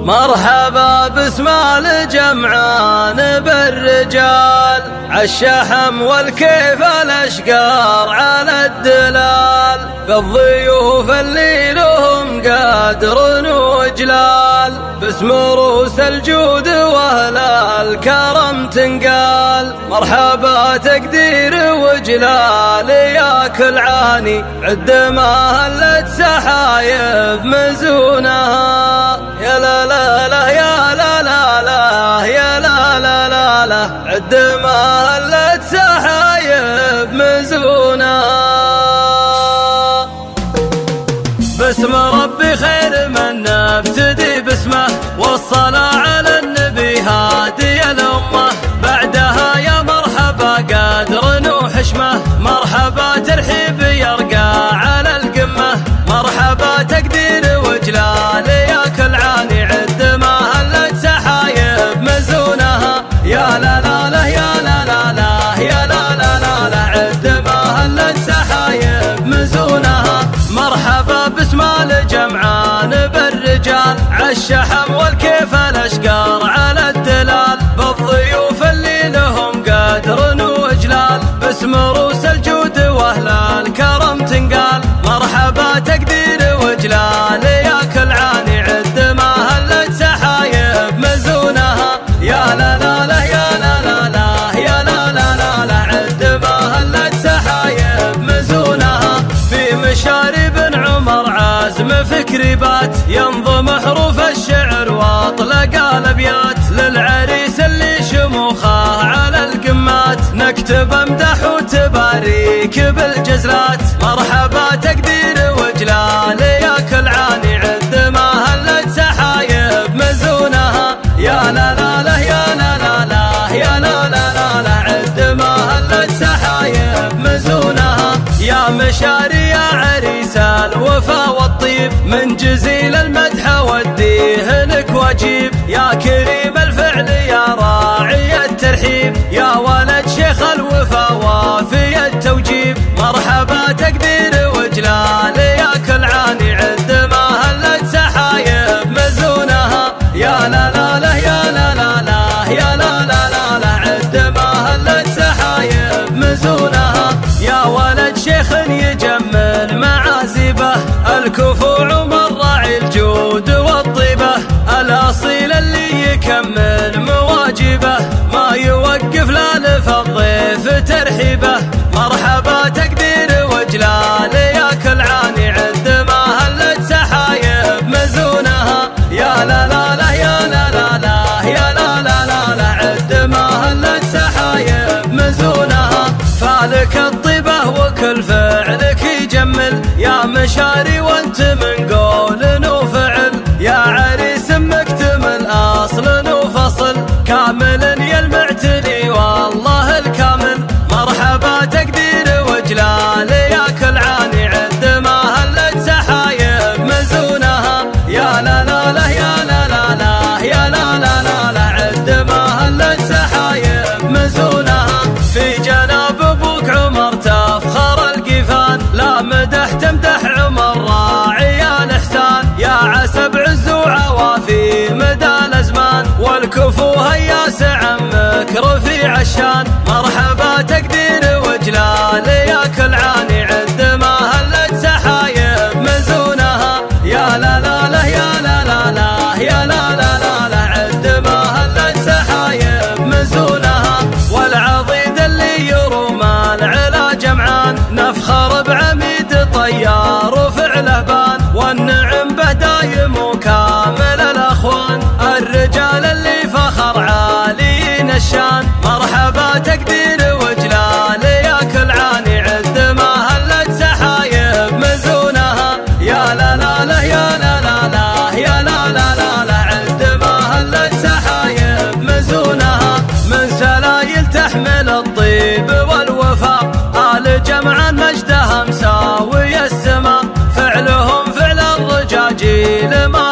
مرحبا باسم الجمعان بالرجال، عالشحم والكيف الاشقار على الدلال، بالضيوف اللي لهم قدر وجلال، باسم روس الجود واهل الكرم تنقال. مرحبا تقدير وجلال يا كل عاني، عد ما هلت سحايب مزونها، يا لا لا لا يا لا لا لا يا لا لا لا لا، عد ما هلت سحايب مزونها. باسم ربي خير من نبتدي باسمه، والصلاة على النبي هادي الأمة، بعدها يا مرحبا قدر وحشمه، مرحبا ترحيب يرقى على القمة، مرحبا تقدير وجلال يا كل عاني، عد ما هلت سحايب مزونها، يا لا لا لا يا لا لا لا يا لا لا لا لا، عد ما هلت سحايب مزونها. مرحبا باسم الجمعان بالرجال، عالشحم والكيف الاشقار على الدلال، بالضيوف اللي لهم قدر وجلال، باسم روس الجود واهل الكرم تنقال. مرحبا تقدير وجلال يا كل عاني، عد ما هلت سحايب مزونها، يا لا لا لا يا لا لا لا يا لا لا لا لا، عد ما هلت سحايب مزونها. في مشارب عمر عازم فكري بات، ينظم حروف الشعر واطلق الابيات، للعريس اللي شموخه على القمات، نكتب امدح وتباريك بالجزلات. مرحبا تقدير وجلال يا كل عاني، عد ما هلت سحايب مزونها، يا لا لا لا يا لا لا لا يا لا لا لا لا، عد ما هلت سحايب مزونها. يا مشاري يا عريس الوفا والطيب، من جزيل المدح وديه لك واجيب، يا كريم الفعل يا راعي الترحيب، يا ولد شيخ الوفا وافي التوجيب. مرحبا تقدير وجلال يا كل عاني، عد ما هلت سحايب مزونها، يا لا لا لا يا لا لا لا يا لا لا لا لا، عد ما هلت سحايب مزونها. يا ولد شيخ يجمل معازبه، الكفوع ومراعي الجود والطيبه، الاصيل اللي يكمل مواجبه، ما يوقف لا للضيف ترحيبه. مرحبا تقدير وجلال يا كل عاني، عد ما هلت سحايب مزونها، يا لا لا لا يا لا لا لا يا لا لا لا لا، عد ما هلت سحايب مزونها. فالك الطيبه وكل فعلك يجمل، يا مشاري وانت من قول وفعل، يا عريس مكتمل اصل وفصل، كامل يا المعتلي والله الكامل. مرحبا تقدير وجلال يا كل عاني، عد ما هلت سحايب مزونها، يا لا لا لا يا لا لا لا يا لا لا لا لا، عد ما هلت سحايب مزونها. في جناب ابوك عمر تفخر القفان، لا مدح تمدح عمر راعي الاحسان، يا عسى بعز وعوافي مدى الازمان، والكفو هيا عمك رفيع الشان. مرحبا تقدير وجلال يا كل عاني، عد ما هلت سحايب مزونها، يا لا لا لا يا لا لا لا يا لا لا لا لا، عد ما هلت سحايب مزونها. والعضيد اللي يروم العلا جمعان، نفخر بعميد طيار وفعله بان، والنعم به دايم وكامل الاخوان، الرجال اللي فخر عالين الشان. مرحبا تقدير وجلال يا كل عاني، عد ما هلت سحايب مزونها، يا لا لا لا يا لا لا لا يا لا لا لا لا، عد ما هلت سحايب مزونها. من سلايل تحمل الطيب والوفاء، آل جمعا مجدها مساوي السما، فعلهم فعل الرجاجيل ما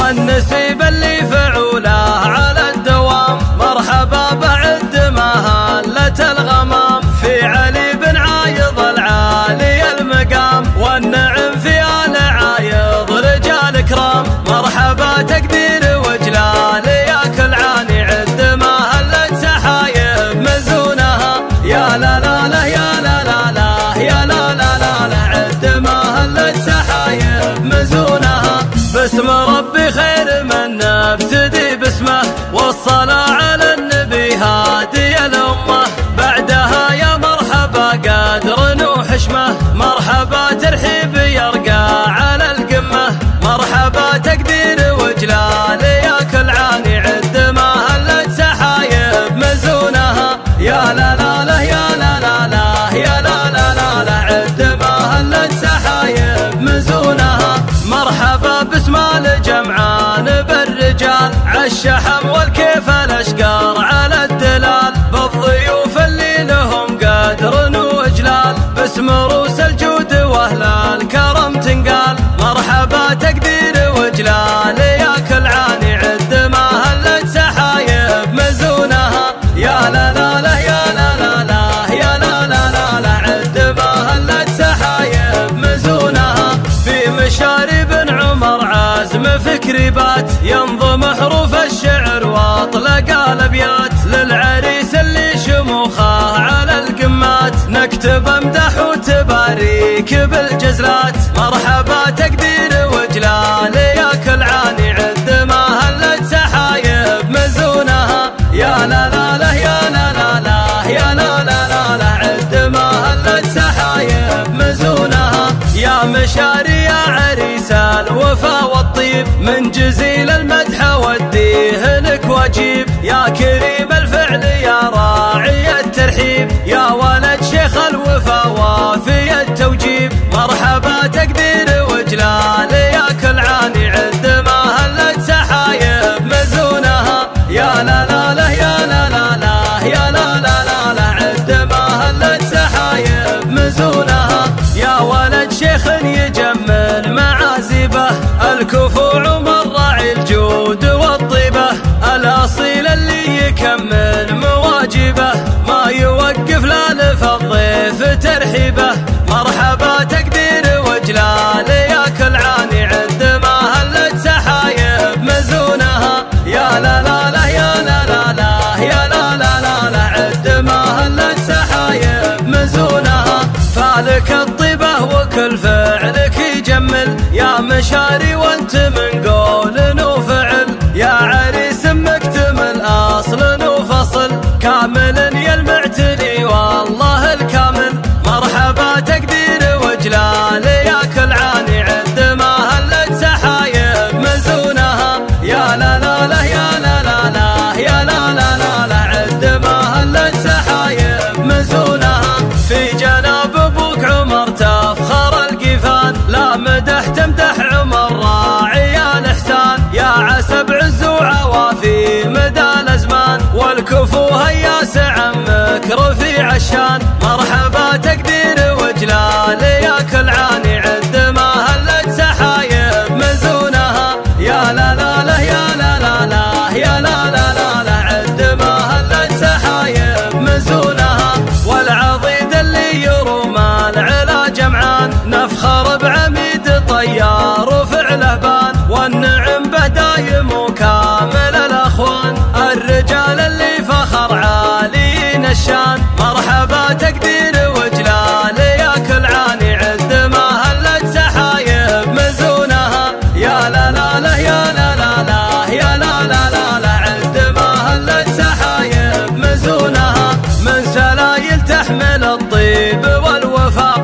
والنسيب اللي فعوله على الدوام. مرحبا بعد مهلة الغمام في علي بن عايض العالي المقام، والنعم في آل عايض رجال كرام. مرحبا تقدير وجلال يا كلعان عد مهلة سحايب مزونها. يا لا لا لا يا لا لا لا يا لا لا لا لا عد مهلة سحايب مزونها. باسم ربي خير من نبتدي باسمه، والصلاة على النبي هادي الأمة. بعدها يا مرحبا قدر وحشمه، مرحبا ترحيب يرقى على القمة. مرحبا تقدير وجلال يا كلعان عد مهلة سحايب مزونها. يا لا لا لا يا لا لا لا يا لا لا لا لا عد مهلة سحايب مزونها. مرحبا باسم الجمعان بالرجال، عالشحم والكيف الاشقار على الدلال. بالضيوف اللي لهم قدر وإجلال، باسم روس الجود واهل الكرم تنقال. مرحبا تقدير وجلال يا كلعان عد مهلة سحايب مزونها. يا لا لا لا يا لا لا لا يا لا لا لا لا عد مهلة سحايب مزونها. في مشارب عمر عازم فكري بات، ينظم حروف الشعر واطلق الابيات. للعريس اللي شموخه على القمات، نكتب امدح وتباريك بالجزلات. مرحبا تقدير وجلال يا كلعان عد مهلة سحايب مزونها. يا لا لا لا يا لا لا لا يا لا لا لا لا عد مهلة سحايب مزونها. يا مشاري يا عريس الوفا والطيب، من جزيل المدح وديه لك واجيب. يا كريم الفعل يا راعي الترحيب، يا ولد شيخ الوفا وافي التوجيب. مرحبا تقدير وجلال يا كلعان عد مهلة سحايب مزونها. يا لا لا لا يا لا لا لا يا لا لا لا لا عد مهلة سحايب مزونها. يا ولد شيخ يجمل معازبه، الكفوع ومراعي الجود والطيبه. الاصيل اللي يكمل مواجبه، ما يوقف لا للضيف ترحيبه. مرحبا تقدير وجلال يا كلعان عد مهلة سحايب مزونها. يا لا لا لا يا لا لا لا يا لا لا لا لا عد مهلة سحايب مزونها. فالك الطيبة وكل فعلك يجمل، يا مشاري وانت من قول وفعل. يا عريس مكتمل اصل وفصل، كامل يا المعتلي والله الكامل. مرحبا تقدير وجلال يا كلعان عد مهلة سحايب مزونها. يا لا لا لا يا لا لا لا يا لا لا لا لا عد مهلة سحايب مزونها. في جناب ابوك عمر تفخر القفان، لا مدح تمدح عمر راعي الاحسان. يا عسب عز وعوافي مدى الازمان، والكفو هياس عمك رفيع الشان. مرحبا تقدير وجلال يا كلعان عد مهلة سحايب مزونها. يا لا لا لا يا لا لا لا يا لا لا لا لا عد مهلة سحايب مزونها. والعضيد اللي يروم العلا جمعان، نفخر بعميد طيار وفعله بان. والنعم به دايم وكامل الاخوان، الرجال اللي فخر عالين الشان. مرحبا تقدير وجلال يا كلعان عد مهلة سحايب مزونها. يا لا لا لا يا لا لا لا يا لا لا لا لا عد مهلة سحايب مزونها. من سلايل تحمل الطيب والوفاء،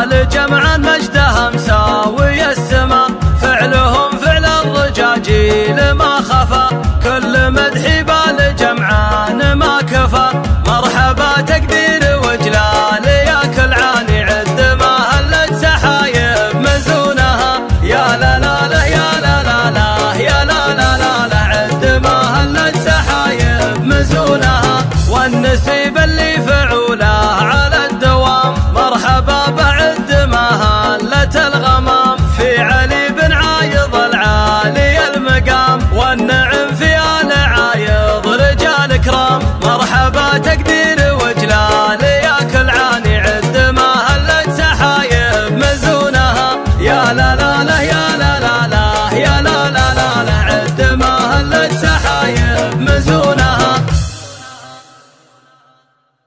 آل جمعان مجدها مساوي السماء. فعلهم فعل الرجاجيل ما خفى، كل مدح بال جمعان ما كفى. مرحبا تقدير وجلال يا كلعان عد مهلة سحايب مزونها. يا لا لا لا يا لا لا لا يا لا لا لا لا عد مهلة سحايب مزونها. والنسيب اللي